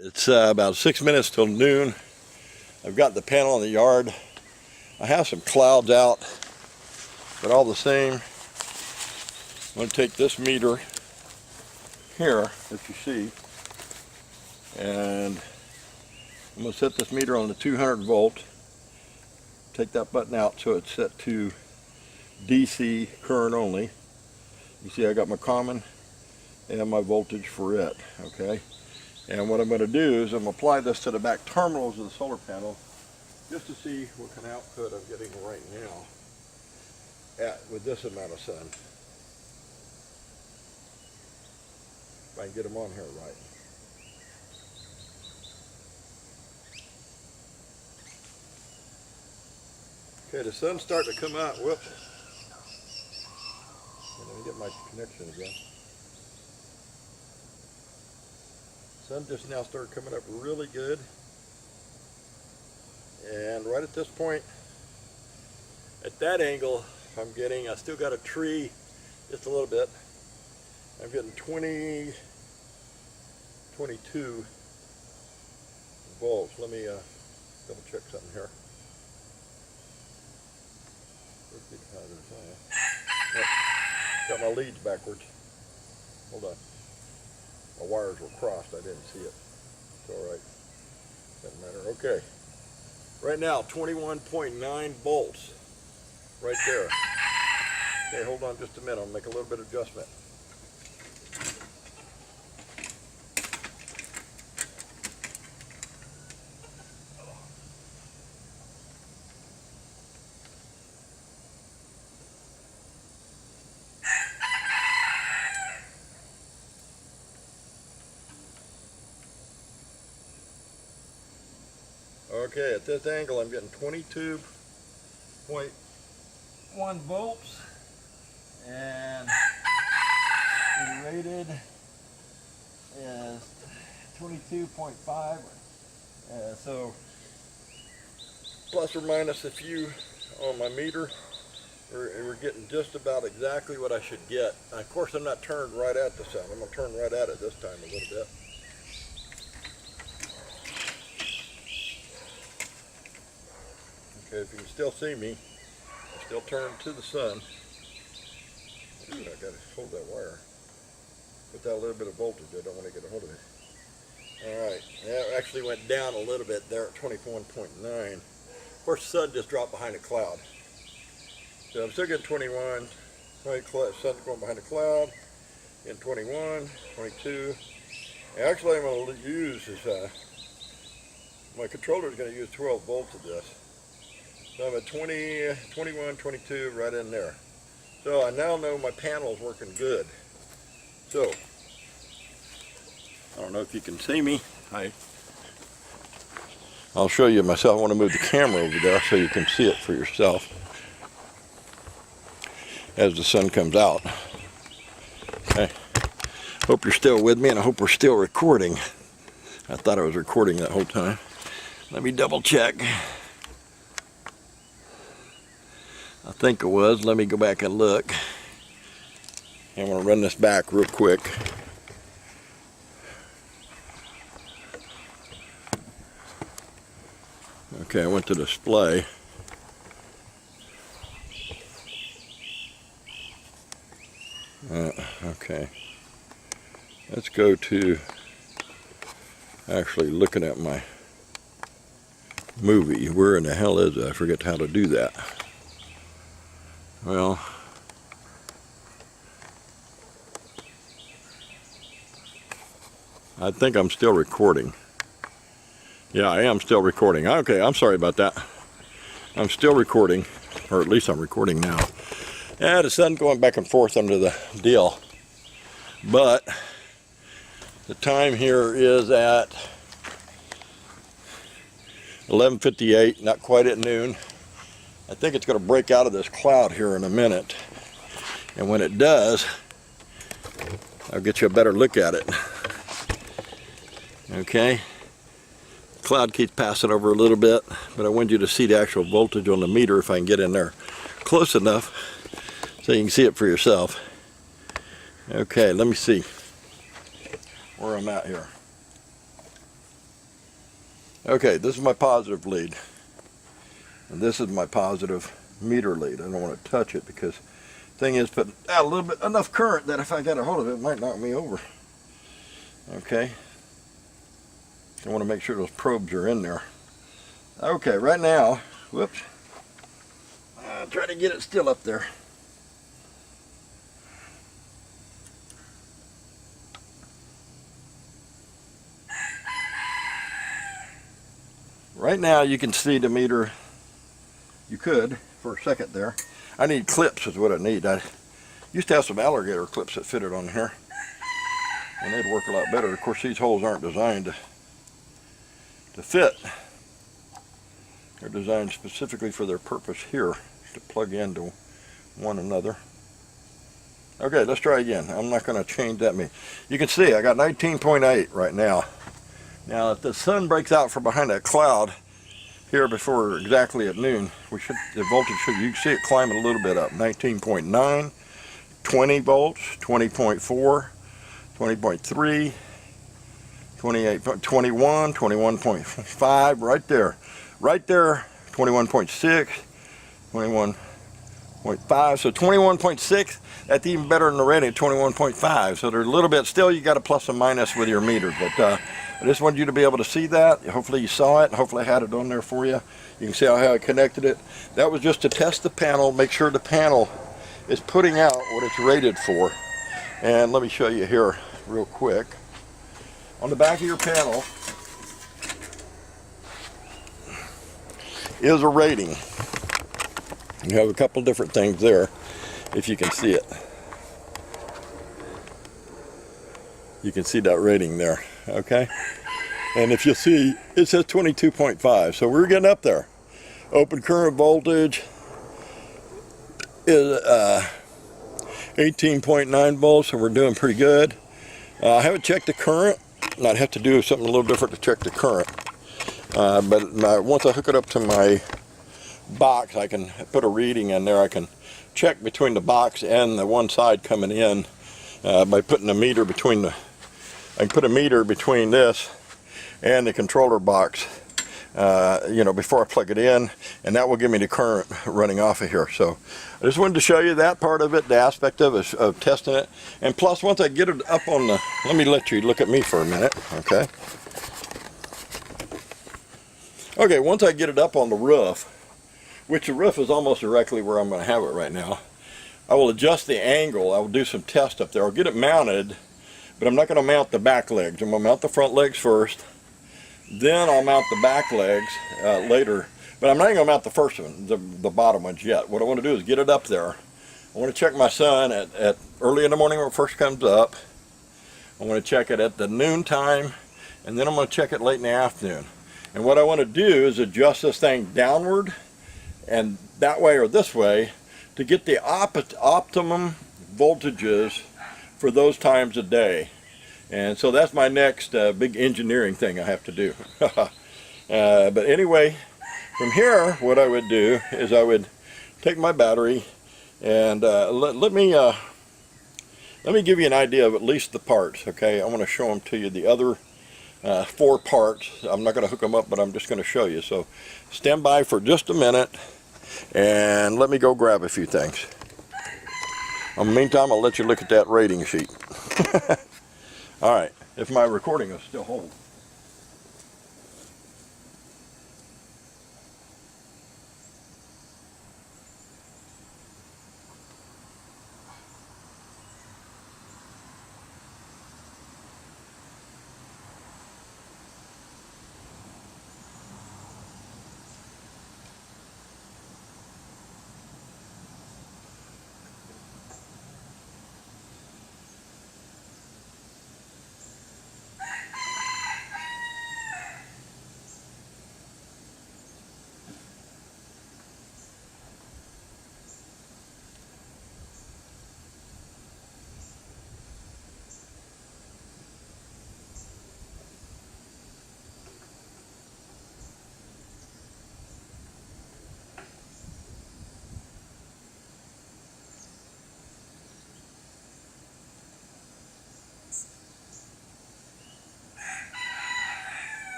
It's about 6 minutes till noon. I've got the panel in the yard. I have some clouds out, but all the same, I'm going to take this meter here that you see, and I'm going to set this meter on the 200 volt. Take that button out so it's set to DC current only. You see I got my common and my voltage for it, okay? And what I'm going to do is I'm going to apply this to the back terminals of the solar panel just to see what kind of output I'm getting right now with this amount of sun. If I can get them on here right. Okay, the sun's starting to come out. Whoops. Let me get my connection again. Sun just now started coming up really good. And right at this point, at that angle, I still got a tree just a little bit. I'm getting 22 volts. Let me double check something here. Got my leads backwards. Hold on. My wires were crossed. I didn't see it. It's all right. Doesn't matter. Okay. Right now, 21.9 volts. Right there. Okay, hold on just a minute. I'll make a little bit of adjustment. Okay, at this angle I'm getting 22.1 volts, and the rated is 22.5, so plus or minus a few on my meter. We're getting just about exactly what I should get. Of course I'm not turned right at the sun. I'm going to turn right at it this time a little bit. Okay, if you can still see me, I'm still turned to the sun. Ooh, I got to hold that wire. Put that a little bit of voltage. I don't want to get a hold of it. Alright, that actually went down a little bit there at 21.9. Of course, the sun just dropped behind a cloud. So I'm still getting 21. Sun's going behind a cloud. Getting 21, 22. Actually, I'm going to use is my controller is going to use 12 volts of this. So I'm at 20, 21, 22, right in there. So I now know my panel is working good. So, I don't know if you can see me. I'll show you myself. I want to move the camera over there so you can see it for yourself as the sun comes out. Okay. Hope you're still with me, and I hope we're still recording. I thought I was recording that whole time. Let me double check. I think it was. Let me go back and look. I'm going to run this back real quick. Okay, I went to display. Okay. Let's go to actually looking at my movie. Where in the hell is it? I forget how to do that. Well, I think I'm still recording. Yeah, I am still recording. Okay, I'm sorry about that. I'm still recording, or at least I'm recording now. Yeah, the sun's going back and forth under the deal. But the time here is at 11:58, not quite at noon. I think it's going to break out of this cloud here in a minute. And when it does, I'll get you a better look at it. Okay. The cloud keeps passing over a little bit, but I want you to see the actual voltage on the meter if I can get in there close enough so you can see it for yourself. Okay, let me see where I'm at here. Okay, this is my positive lead. And this is my positive meter lead. I don't want to touch it because the thing is putting out a little bit enough current that if I got a hold of it, it might knock me over. Okay. I want to make sure those probes are in there. Okay, right now, whoops. I'll try to get it still up there. Right now you can see the meter. You could for a second there. I need clips is what I need. I used to have some alligator clips that fitted on here, and they'd work a lot better. Of course, these holes aren't designed to fit. They're designed specifically for their purpose here, to plug into one another. Okay, let's try again. I'm not going to change that meter. You can see I got 19.8 right now. Now, if the sun breaks out from behind that cloud here before exactly at noon, the voltage should, you can see it climbing a little bit up. 19.9, 20 volts, 20.4, 20.3, 28, 21, 21.5, right there, 21.6, 21.5, so 21.6, that's even better than the rating, 21.5, so there's a little bit, still you got a plus and minus with your meter, but I just wanted you to be able to see that. Hopefully you saw it. Hopefully I had it on there for you. You can see how I connected it. That was just to test the panel, make sure the panel is putting out what it's rated for. And let me show you here real quick. On the back of your panel is a rating. You have a couple different things there, if you can see it. You can see that rating there, okay? And if you see, it says 22.5, so we're getting up there. Open current voltage is 18.9 volts, so we're doing pretty good. I haven't checked the current, and I'd have to do something a little different to check the current. But once I hook it up to my box, I can put a reading in there. I can check between the box and the one side coming in by putting a meter between the, I can put a meter between this and the controller box, you know, before I plug it in, and that will give me the current running off of here. So I just wanted to show you that part of it, the aspect of testing it. And plus, once I get it up on the, let me let you look at me for a minute, okay? Okay, once I get it up on the roof, which the roof is almost directly where I'm going to have it right now, I will adjust the angle. I will do some tests up there. I'll get it mounted, but I'm not going to mount the back legs. I'm going to mount the front legs first, then I'll mount the back legs later. But I'm not even going to mount the first one, the bottom ones yet. What I want to do is get it up there. I want to check my sun at early in the morning when it first comes up. I want to check it at the noon time, and then I'm going to check it late in the afternoon. And what I want to do is adjust this thing downward, and that way or this way, to get the optimum voltages for those times a day. And so that's my next big engineering thing I have to do. But anyway, from here, what I would do is I would take my battery and let me give you an idea of at least the parts. Okay, I want to show them to you, the other 4 parts. I'm not going to hook them up, but I'm just going to show you. So stand by for just a minute and let me go grab a few things. In the meantime, I'll let you look at that rating sheet. All right, if my recording will still hold.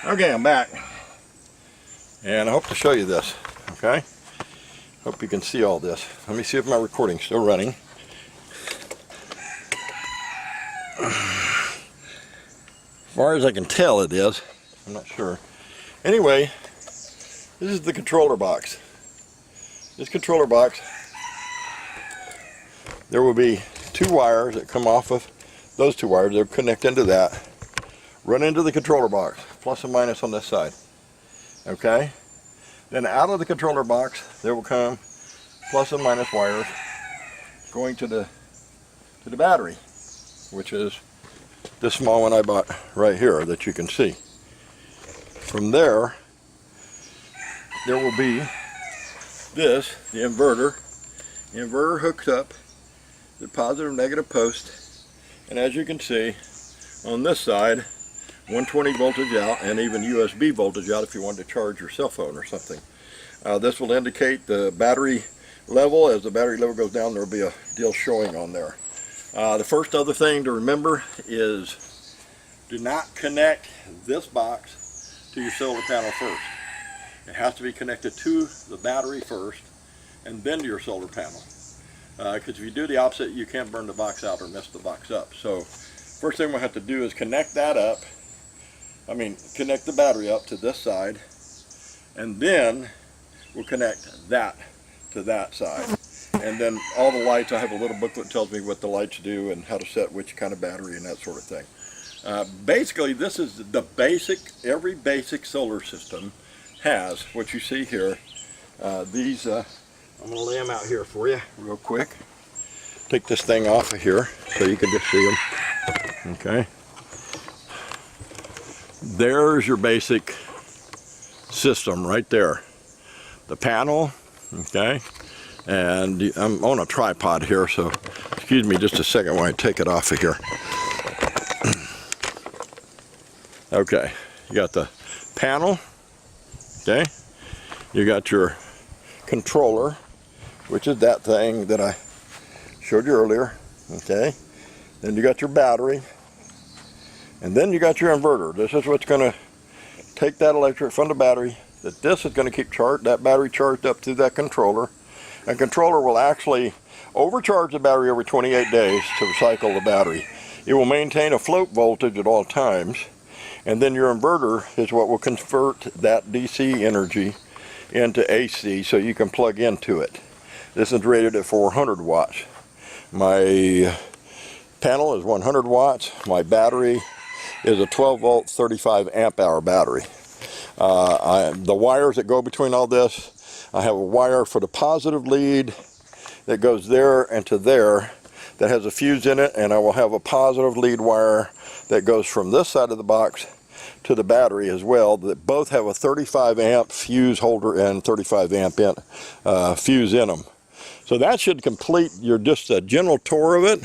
Okay, I'm back. And I hope to show you this, okay? Hope you can see all this. Let me see if my recording's still running. As far as I can tell it is. I'm not sure. Anyway, this is the controller box. This controller box, there will be two wires that come off of those two wires. They'll connect into that, run into the controller box, plus and minus on this side. Okay? Then out of the controller box, there will come plus and minus wires going to the battery, which is this small one I bought right here that you can see. From there will be this, the inverter. The inverter hooks up the positive and negative post, and as you can see on this side, 120 voltage out and even USB voltage out if you wanted to charge your cell phone or something. This will indicate the battery level. As the battery level goes down, there will be a deal showing on there. The first other thing to remember is do not connect this box to your solar panel first. It has to be connected to the battery first and then to your solar panel. Because if you do the opposite, you can't burn the box out or mess the box up. So first thing we'll have to do is connect that up. Connect the battery up to this side, and then we'll connect that to that side. And then all the lights, I have a little booklet that tells me what the lights do and how to set which kind of battery and that sort of thing. Basically, this is the basic, every basic solar system has what you see here. These, I'm going to lay them out here for you real quick. Take this thing off of here so you can just see them. Okay. There's your basic system right there. The panel, okay, and I'm on a tripod here, so excuse me just a second while I take it off of here. Okay, you got the panel, okay, you got your controller, which is that thing that I showed you earlier, okay, then you got your battery, and then you got your inverter. This is what's going to take that electric from the battery, that this is going to keep that battery charged up to that controller. And controller will actually overcharge the battery every 28 days to cycle the battery. It will maintain a float voltage at all times, and then your inverter is what will convert that DC energy into AC so you can plug into it. This is rated at 400 watts. My panel is 100 watts. My battery is a 12 volt 35 amp hour battery. The wires that go between all this, I have a wire for the positive lead that goes there and to there that has a fuse in it, and I will have a positive lead wire that goes from this side of the box to the battery as well, that both have a 35 amp fuse holder and 35 amp fuse in them. So that should complete just a general tour of it.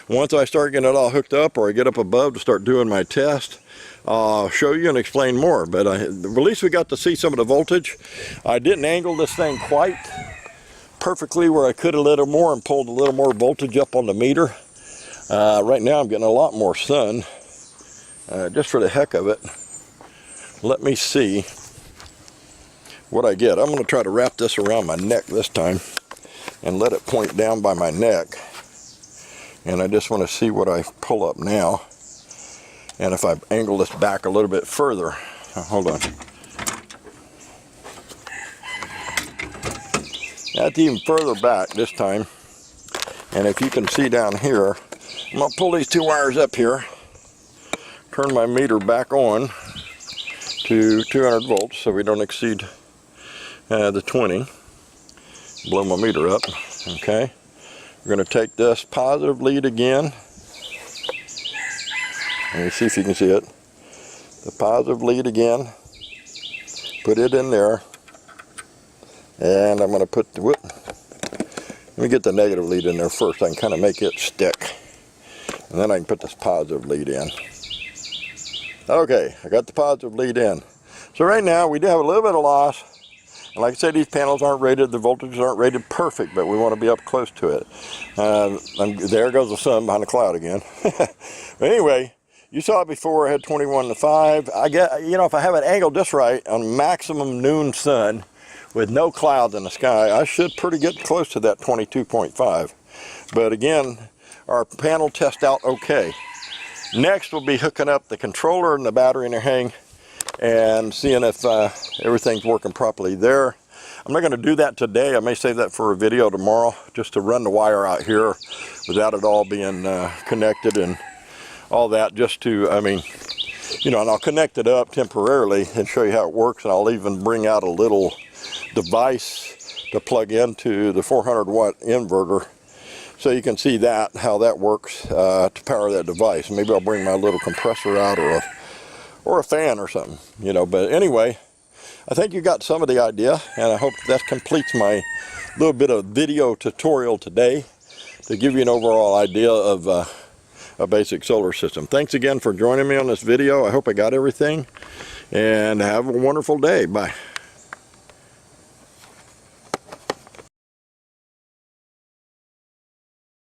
Once I start getting it all hooked up, or I get up above to start doing my test, I'll show you and explain more. But at least we got to see some of the voltage. I didn't angle this thing quite perfectly where I could a little more and pulled a little more voltage up on the meter. Right now I'm getting a lot more sun, just for the heck of it. Let me see what I get. I'm going to try to wrap this around my neck this time and let it point down by my neck. And I just want to see what I pull up now. And if I angle this back a little bit further, hold on. That's even further back this time. And if you can see down here, I'm going to pull these two wires up here, turn my meter back on to 200 volts so we don't exceed the 20. Blow my meter up, okay. We're going to take this positive lead again. Let me see if you can see it. The positive lead again. Put it in there. And I'm going to put the, let me get the negative lead in there first. I can kind of make it stick. And then I can put this positive lead in. Okay, I got the positive lead in. So right now we do have a little bit of loss. And like I said, these panels aren't rated, the voltages aren't rated perfect, but we want to be up close to it. There goes the sun behind the cloud again. But anyway, You saw it before, I had 21 to 5. I get, you know, if I have it angled just right on maximum noon sun with no clouds in the sky, I should pretty get close to that 22.5. But again, our panel test out okay. Next we'll be hooking up the controller and the battery interhang and seeing if everything's working properly there. I'm not going to do that today. I may save that for a video tomorrow, just to run the wire out here without it all being connected and all that, just to, I mean, you know, and I'll connect it up temporarily and show you how it works, and I'll even bring out a little device to plug into the 400 watt inverter so you can see that, how that works to power that device. Maybe I'll bring my little compressor out or a fan or something, you know. But anyway, I think you got some of the idea, and I hope that completes my little bit of video tutorial today to give you an overall idea of a basic solar system. Thanks again for joining me on this video. I hope I got everything, and have a wonderful day. Bye.